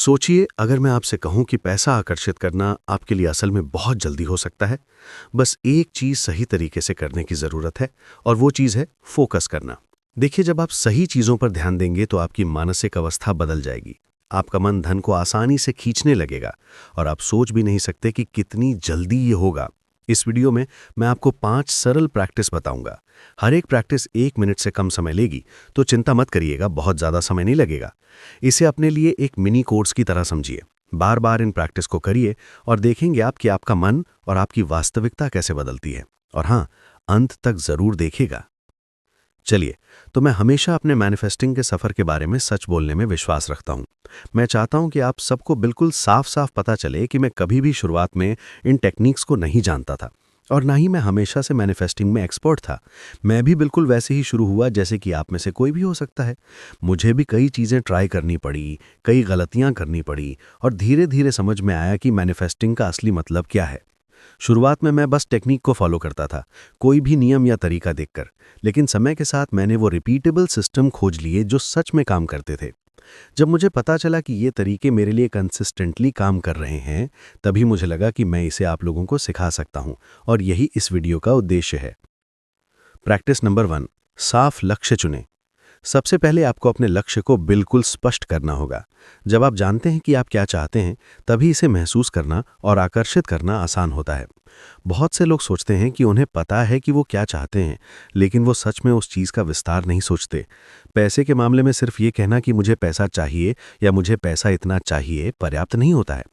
सोचिए, अगर मैं आपसे कहूं कि पैसा आकर्षित करना आपके लिए असल में बहुत जल्दी हो सकता है। बस एक चीज सही तरीके से करने की जरूरत है, और वो चीज है फोकस करना। देखिए, जब आप सही चीजों पर ध्यान देंगे तो आपकी मानसिक अवस्था बदल जाएगी। आपका मन धन को आसानी से खींचने लगेगा, और आप सोच भी नहीं सकते कि कितनी जल्दी ये होगा। इस वीडियो में मैं आपको 5 सरल प्रैक्टिस बताऊंगा। हर एक प्रैक्टिस 1 मिनट से कम समय लेगी, तो चिंता मत करिएगा, बहुत ज़्यादा समय नहीं लगेगा। इसे अपने लिए एक मिनी कोर्स की तरह समझिए। बार बार इन प्रैक्टिस को करिए और देखेंगे आप कि आपका मन और आपकी वास्तविकता कैसे बदलती है। और हाँ, अंत तक ज़रूर देखिएगा। चलिए, तो मैं हमेशा अपने मैनिफेस्टिंग के सफ़र के बारे में सच बोलने में विश्वास रखता हूँ। मैं चाहता हूँ कि आप सबको बिल्कुल साफ साफ पता चले कि मैं कभी भी शुरुआत में इन टेक्निक्स को नहीं जानता था, और ना ही मैं हमेशा से मैनिफेस्टिंग में एक्सपर्ट था। मैं भी बिल्कुल वैसे ही शुरू हुआ जैसे कि आप में से कोई भी हो सकता है। मुझे भी कई चीज़ें ट्राई करनी पड़ी, कई गलतियाँ करनी पड़ी, और धीरे धीरे समझ में आया कि मैनिफेस्टिंग का असली मतलब क्या है। शुरुआत में मैं बस टेक्निक को फॉलो करता था, कोई भी नियम या तरीका देखकर। लेकिन समय के साथ मैंने वो रिपीटेबल सिस्टम खोज लिए जो सच में काम करते थे। जब मुझे पता चला कि ये तरीके मेरे लिए कंसिस्टेंटली काम कर रहे हैं, तभी मुझे लगा कि मैं इसे आप लोगों को सिखा सकता हूँ, और यही इस वीडियो का उद्देश्य है। प्रैक्टिस नंबर 1, साफ लक्ष्य चुनें। सबसे पहले आपको अपने लक्ष्य को बिल्कुल स्पष्ट करना होगा। जब आप जानते हैं कि आप क्या चाहते हैं, तभी इसे महसूस करना और आकर्षित करना आसान होता है। बहुत से लोग सोचते हैं कि उन्हें पता है कि वो क्या चाहते हैं, लेकिन वो सच में उस चीज़ का विस्तार नहीं सोचते। पैसे के मामले में सिर्फ ये कहना कि मुझे पैसा चाहिए या मुझे पैसा इतना चाहिए पर्याप्त नहीं होता है।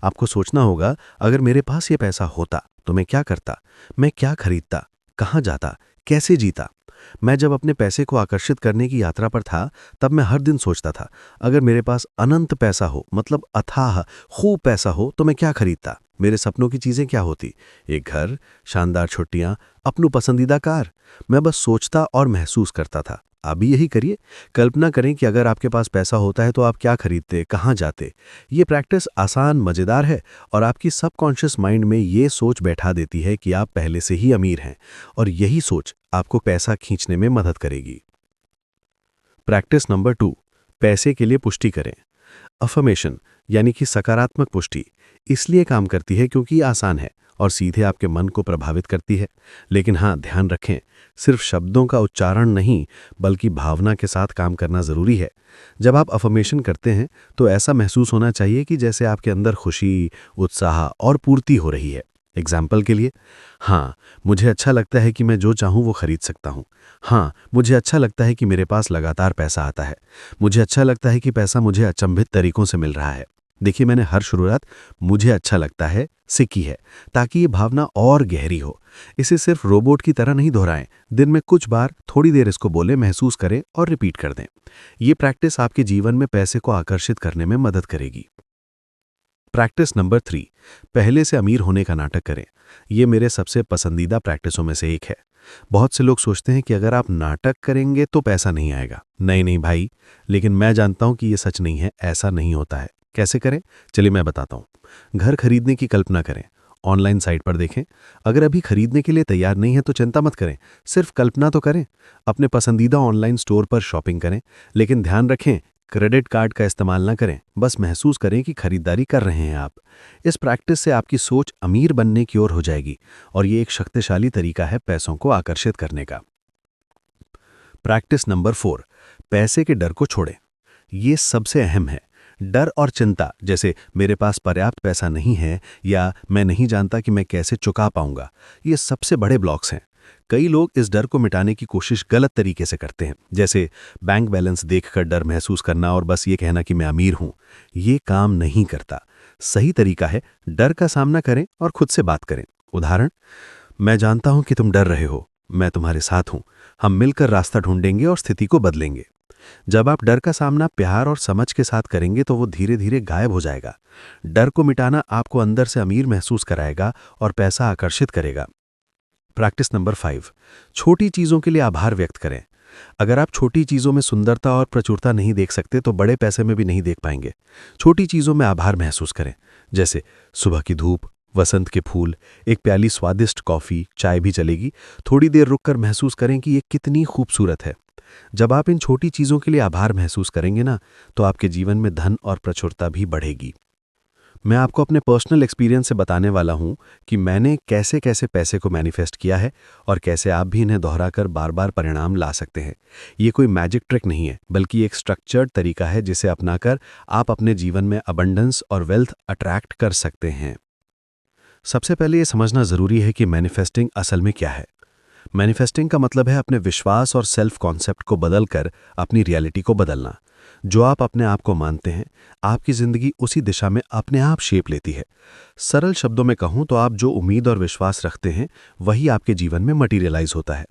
आपको सोचना होगा, अगर मेरे पास ये पैसा होता तो मैं क्या करता, मैं क्या खरीदता, कहाँ जाता, कैसे जीता। मैं जब अपने पैसे को आकर्षित करने की यात्रा पर था, तब मैं हर दिन सोचता था, अगर मेरे पास अनंत पैसा हो, मतलब अथाह खूब पैसा हो, तो मैं क्या खरीदता, मेरे सपनों की चीजें क्या होती। एक घर, शानदार छुट्टियां, अपनी पसंदीदा कार। मैं बस सोचता और महसूस करता था। आप भी यही करिए। कल्पना करें कि अगर आपके पास पैसा होता है तो आप क्या खरीदते, कहाँ जाते। ये प्रैक्टिस आसान, मजेदार है, और आपकी सबकॉन्शियस माइंड में ये सोच बैठा देती है कि आप पहले से ही अमीर हैं, और यही सोच आपको पैसा खींचने में मदद करेगी। प्रैक्टिस नंबर 2, पैसे के लिए पुष्टि करें। अफर्मेशन यानी कि सकारात्मक पुष्टि इसलिए काम करती है क्योंकि आसान है और सीधे आपके मन को प्रभावित करती है। लेकिन हाँ, ध्यान रखें, सिर्फ शब्दों का उच्चारण नहीं, बल्कि भावना के साथ काम करना जरूरी है। जब आप अफर्मेशन करते हैं तो ऐसा महसूस होना चाहिए कि जैसे आपके अंदर खुशी, उत्साह और पूर्ति हो रही है। एग्जाम्पल के लिए, हाँ, मुझे अच्छा लगता है कि मैं जो चाहूँ वो खरीद सकता हूँ। हाँ, मुझे अच्छा लगता है कि मेरे पास लगातार पैसा आता है। मुझे अच्छा लगता है कि पैसा मुझे अचंभित तरीकों से मिल रहा है। देखिए, मैंने हर शुरुआत मुझे अच्छा लगता है से की है, ताकि ये भावना और गहरी हो। इसे सिर्फ रोबोट की तरह नहीं दोहराएं। दिन में कुछ बार थोड़ी देर इसको बोले, महसूस करें और रिपीट कर दें। ये प्रैक्टिस आपके जीवन में पैसे को आकर्षित करने में मदद करेगी। प्रैक्टिस नंबर 3, पहले से अमीर होने का नाटक करें। ये मेरे सबसे पसंदीदा प्रैक्टिसों में से एक है। बहुत से लोग सोचते हैं कि अगर आप नाटक करेंगे तो पैसा नहीं आएगा। नहीं नहीं भाई, लेकिन मैं जानता हूं कि ये सच नहीं है, ऐसा नहीं होता है। कैसे करें, चलिए मैं बताता हूं। घर खरीदने की कल्पना करें। ऑनलाइन साइट पर देखें। अगर अभी खरीदने के लिए तैयार नहीं है तो चिंता मत करें, सिर्फ कल्पना तो करें। अपने पसंदीदा ऑनलाइन स्टोर पर शॉपिंग करें, लेकिन ध्यान रखें, क्रेडिट कार्ड का इस्तेमाल ना करें। बस महसूस करें कि खरीदारी कर रहे हैं आप। इस प्रैक्टिस से आपकी सोच अमीर बनने की ओर हो जाएगी, और ये एक शक्तिशाली तरीका है पैसों को आकर्षित करने का। प्रैक्टिस नंबर 4, पैसे के डर को छोड़ें। ये सबसे अहम है। डर और चिंता, जैसे मेरे पास पर्याप्त पैसा नहीं है या मैं नहीं जानता कि मैं कैसे चुका पाऊंगा, ये सबसे बड़े ब्लॉक्स हैं। कई लोग इस डर को मिटाने की कोशिश गलत तरीके से करते हैं, जैसे बैंक बैलेंस देखकर डर महसूस करना और बस ये कहना कि मैं अमीर हूं। ये काम नहीं करता। सही तरीका है, डर का सामना करें और खुद से बात करें। उदाहरण, मैं जानता हूं कि तुम डर रहे हो, मैं तुम्हारे साथ हूं। हम मिलकर रास्ता ढूंढेंगे और स्थिति को बदलेंगे। जब आप डर का सामना प्यार और समझ के साथ करेंगे तो वो धीरे धीरे गायब हो जाएगा। डर को मिटाना आपको अंदर से अमीर महसूस कराएगा और पैसा आकर्षित करेगा। प्रैक्टिस नंबर 5, छोटी चीजों के लिए आभार व्यक्त करें। अगर आप छोटी चीजों में सुंदरता और प्रचुरता नहीं देख सकते तो बड़े पैसे में भी नहीं देख पाएंगे। छोटी चीजों में आभार महसूस करें, जैसे सुबह की धूप, वसंत के फूल, एक प्याली स्वादिष्ट कॉफ़ी, चाय भी चलेगी। थोड़ी देर रुककर महसूस करें कि ये कितनी खूबसूरत है। जब आप इन छोटी चीज़ों के लिए आभार महसूस करेंगे ना, तो आपके जीवन में धन और प्रचुरता भी बढ़ेगी। मैं आपको अपने पर्सनल एक्सपीरियंस से बताने वाला हूँ कि मैंने कैसे कैसे पैसे को मैनिफेस्ट किया है और कैसे आप भी इन्हें दोहराकर बार बार परिणाम ला सकते हैं। ये कोई मैजिक ट्रिक नहीं है, बल्कि एक स्ट्रक्चर्ड तरीका है जिसे अपनाकर आप अपने जीवन में अबंडेंस और वेल्थ अट्रैक्ट कर सकते हैं। सबसे पहले ये समझना ज़रूरी है कि मैनिफेस्टिंग असल में क्या है। मैनिफेस्टिंग का मतलब है अपने विश्वास और सेल्फ कॉन्सेप्ट को बदलकर अपनी रियलिटी को बदलना। जो आप अपने आप को मानते हैं, आपकी ज़िंदगी उसी दिशा में अपने आप शेप लेती है। सरल शब्दों में कहूँ तो आप जो उम्मीद और विश्वास रखते हैं, वही आपके जीवन में मटीरियलाइज होता है।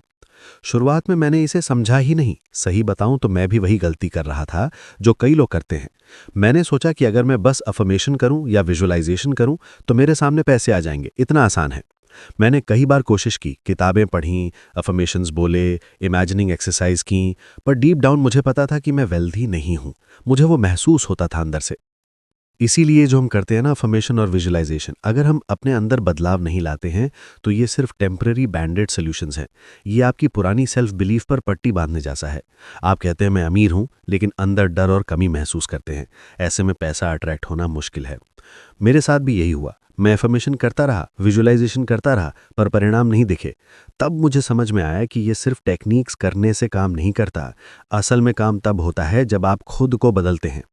शुरुआत में मैंने इसे समझा ही नहीं। सही बताऊं तो मैं भी वही गलती कर रहा था जो कई लोग करते हैं। मैंने सोचा कि अगर मैं बस अफर्मेशन करूं या विजुअलाइजेशन करूं तो मेरे सामने पैसे आ जाएंगे, इतना आसान है। मैंने कई बार कोशिश की, किताबें पढ़ीं, अफर्मेशंस बोले, इमेजिनिंग एक्सरसाइज की, पर डीप डाउन मुझे पता था कि मैं वेल्दी नहीं हूं। मुझे वो महसूस होता था अंदर से। इसीलिए जो हम करते हैं ना, अफर्मेशन और विजुअलाइजेशन, अगर हम अपने अंदर बदलाव नहीं लाते हैं तो ये सिर्फ टेम्पररी बैंडेड सॉल्यूशंस हैं। ये आपकी पुरानी सेल्फ बिलीफ पर पट्टी बांधने जैसा है। आप कहते हैं मैं अमीर हूं, लेकिन अंदर डर और कमी महसूस करते हैं। ऐसे में पैसा अट्रैक्ट होना मुश्किल है। मेरे साथ भी यही हुआ। मैं अफर्मेशन करता रहा, विजुअलाइजेशन करता रहा, पर परिणाम नहीं दिखे। तब मुझे समझ में आया कि ये सिर्फ टेक्निक्स करने से काम नहीं करता। असल में काम तब होता है जब आप खुद को बदलते हैं।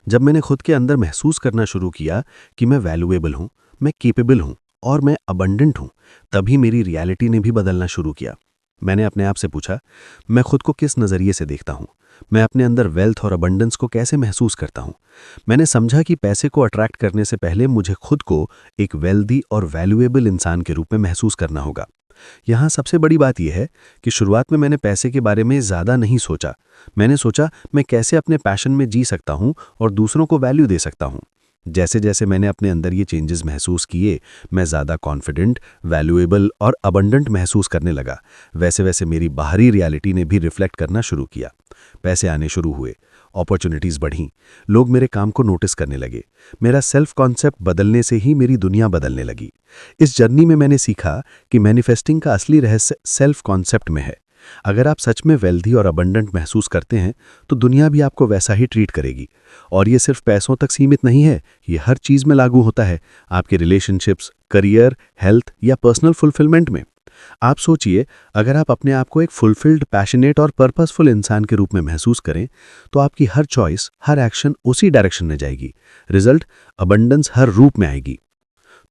जब मैंने खुद के अंदर महसूस करना शुरू किया कि मैं वैल्यूएबल हूं, मैं केपेबल हूं और मैं अबंडेंट हूं, तभी मेरी रियलिटी ने भी बदलना शुरू किया। मैंने अपने आप से पूछा, मैं खुद को किस नज़रिए से देखता हूं? मैं अपने अंदर वेल्थ और अबंडेंस को कैसे महसूस करता हूं? मैंने समझा कि पैसे को अट्रैक्ट करने से पहले मुझे खुद को एक वेल्दी और वैल्यूएबल इंसान के रूप में महसूस करना होगा। यहाँ सबसे बड़ी बात यह है कि शुरुआत में मैंने पैसे के बारे में ज़्यादा नहीं सोचा। मैंने सोचा मैं कैसे अपने पैशन में जी सकता हूँ और दूसरों को वैल्यू दे सकता हूँ। जैसे जैसे मैंने अपने अंदर ये चेंजेस महसूस किए, मैं ज़्यादा कॉन्फिडेंट, वैल्यूएबल और अबंडेंट महसूस करने लगा। वैसे वैसे मेरी बाहरी रियलिटी ने भी रिफ्लेक्ट करना शुरू किया। पैसे आने शुरू हुए, अपॉर्चुनिटीज़ बढ़ीं, लोग मेरे काम को नोटिस करने लगे। मेरा सेल्फ कॉन्सेप्ट बदलने से ही मेरी दुनिया बदलने लगी। इस जर्नी में मैंने सीखा कि मैनिफेस्टिंग का असली रहस्य सेल्फ कॉन्सेप्ट में है। अगर आप सच में वेल्दी और अबंडेंट महसूस करते हैं तो दुनिया भी आपको वैसा ही ट्रीट करेगी। और ये सिर्फ पैसों तक सीमित नहीं है, ये हर चीज़ में लागू होता है। आपके रिलेशनशिप्स, करियर, हेल्थ या पर्सनल फुलफिलमेंट में। आप सोचिए, अगर आप अपने आप को एक फुलफिल्ड, पैशनेट और पर्पसफुल इंसान के रूप में महसूस करें तो आपकी हर चॉइस, हर एक्शन उसी डायरेक्शन में जाएगी। रिजल्ट अबंडेंस हर रूप में आएगी।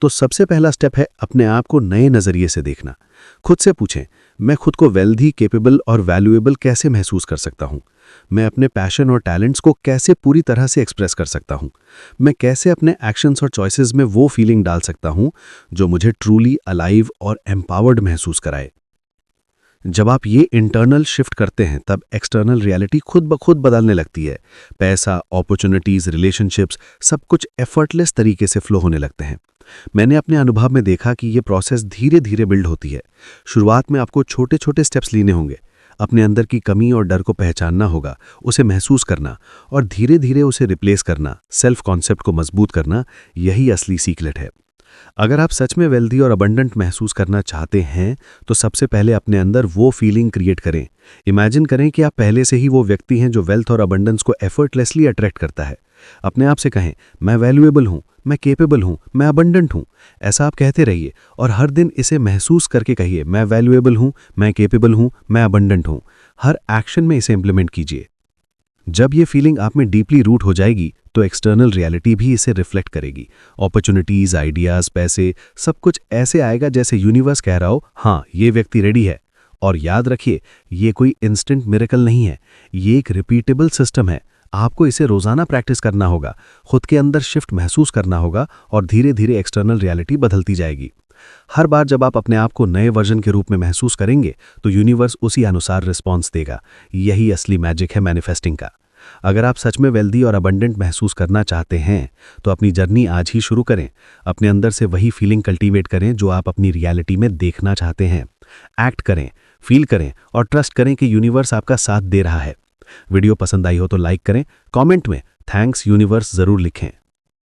तो सबसे पहला स्टेप है अपने आप को नए नज़रिए से देखना। खुद से पूछें, मैं खुद को वेल्दी, केपेबल और वैल्यूएबल कैसे महसूस कर सकता हूँ? मैं अपने पैशन और टैलेंट्स को कैसे पूरी तरह से एक्सप्रेस कर सकता हूँ? मैं कैसे अपने एक्शंस और चॉइसेस में वो फीलिंग डाल सकता हूँ जो मुझे ट्रूली अलाइव और एम्पावर्ड महसूस कराए? जब आप ये इंटरनल शिफ्ट करते हैं तब एक्सटर्नल रियलिटी खुद ब खुद बदलने लगती है। पैसा, अपॉर्चुनिटीज़, रिलेशनशिप्स, सब कुछ एफर्टलेस तरीके से फ्लो होने लगते हैं। मैंने अपने अनुभव में देखा कि ये प्रोसेस धीरे धीरे बिल्ड होती है। शुरुआत में आपको छोटे छोटे स्टेप्स लेने होंगे। अपने अंदर की कमी और डर को पहचानना होगा, उसे महसूस करना और धीरे धीरे उसे रिप्लेस करना, सेल्फ कॉन्सेप्ट को मजबूत करना, यही असली सीक्रेट है। अगर आप सच में वेल्दी और अबंडेंट महसूस करना चाहते हैं तो सबसे पहले अपने अंदर वो फीलिंग क्रिएट करें। इमेजिन करें कि आप पहले से ही वो व्यक्ति हैं जो वेल्थ और अबंडेंस को एफर्टलेसली अट्रैक्ट करता है। अपने आप से कहें, मैं वैल्यूएबल हूँ, मैं केपेबल हूँ, मैं अबंडेंट हूँ। ऐसा आप कहते रहिए और हर दिन इसे महसूस करके कहिए, मैं वैल्यूएबल हूँ, मैं केपेबल हूँ, मैं अबंडेंट हूँ। हर एक्शन में इसे इंप्लीमेंट कीजिए। जब ये फीलिंग आप में डीपली रूट हो जाएगी तो एक्सटर्नल रियलिटी भी इसे रिफ्लेक्ट करेगी। अपॉर्चुनिटीज़, आइडियाज़, पैसे, सब कुछ ऐसे आएगा जैसे यूनिवर्स कह रहा हो, हाँ ये व्यक्ति रेडी है। और याद रखिए, ये कोई इंस्टेंट मिरेकल नहीं है, ये एक रिपीटेबल सिस्टम है। आपको इसे रोज़ाना प्रैक्टिस करना होगा, खुद के अंदर शिफ्ट महसूस करना होगा और धीरे धीरे एक्सटर्नल रियलिटी बदलती जाएगी। हर बार जब आप अपने आप को नए वर्जन के रूप में महसूस करेंगे तो यूनिवर्स उसी अनुसार रिस्पॉन्स देगा। यही असली मैजिक है मैनिफेस्टिंग का। अगर आप सच में वेल्दी और अबंडेंट महसूस करना चाहते हैं तो अपनी जर्नी आज ही शुरू करें। अपने अंदर से वही फीलिंग कल्टीवेट करें जो आप अपनी रियलिटी में देखना चाहते हैं। एक्ट करें, फील करें और ट्रस्ट करें कि यूनिवर्स आपका साथ दे रहा है। वीडियो पसंद आई हो तो लाइक करें, कमेंट में थैंक्स यूनिवर्स ज़रूर लिखें।